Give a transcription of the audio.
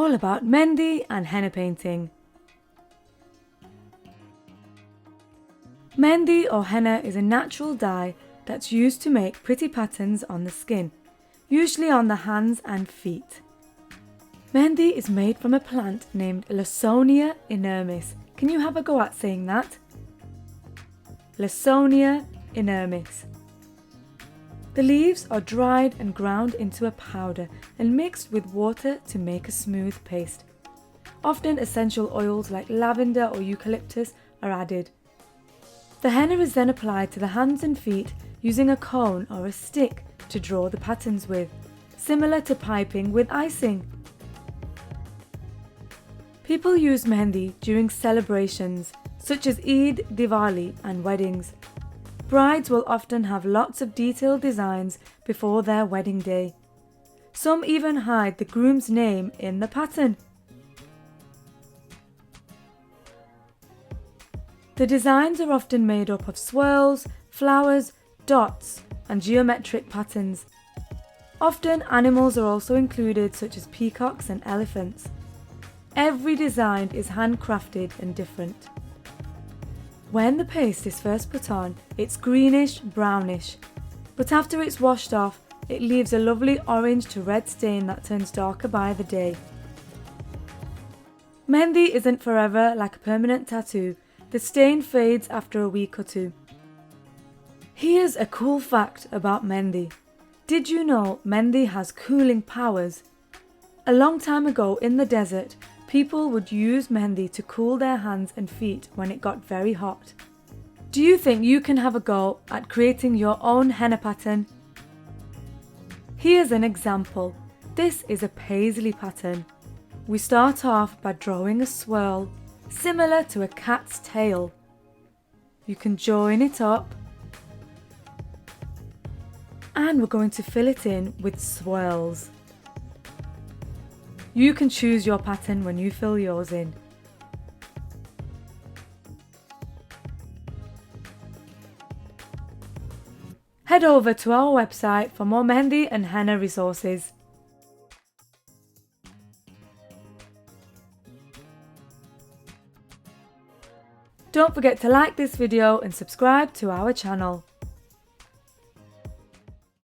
all about mehndi and henna painting. Mehndi or henna is a natural dye that's used to make pretty patterns on the skin, usually on the hands and feet. Mehndi is made from a plant named Lawsonia inermis. Can you have a go at saying that? Lawsonia inermis. The leaves are dried and ground into a powder and mixed with water to make a smooth paste. Often essential oils like lavender or eucalyptus are added. The henna is then applied to the hands and feet using a cone or a stick to draw the patterns with, similar to piping with icing. People use mehndi during celebrations such as Eid, Diwali and weddings. Brides will often have lots of detailed designs before their wedding day. Some even hide the groom's name in the pattern. The designs are often made up of swirls, flowers, dots and geometric patterns. Often animals are also included, such as peacocks and elephants. Every design is handcrafted and different. When the paste is first put on, it's greenish brownish, but after it's washed off, it leaves a lovely orange to red stain that turns darker by the day. Mehndi isn't forever like a permanent tattoo. The stain fades after a week or two. Here's a cool fact about mehndi. Did you know mehndi has cooling powers? A long time ago in the desert, people would use mehndi to cool their hands and feet when it got very hot. Do you think you can have a go at creating your own henna pattern? Here's an example. This is a paisley pattern. We start off by drawing a swirl, similar to a cat's tail. You can join it up, and we're going to fill it in with swirls. You can choose your pattern when you fill yours in. Head over to our website for more mehndi and henna resources. Don't forget to like this video and subscribe to our channel.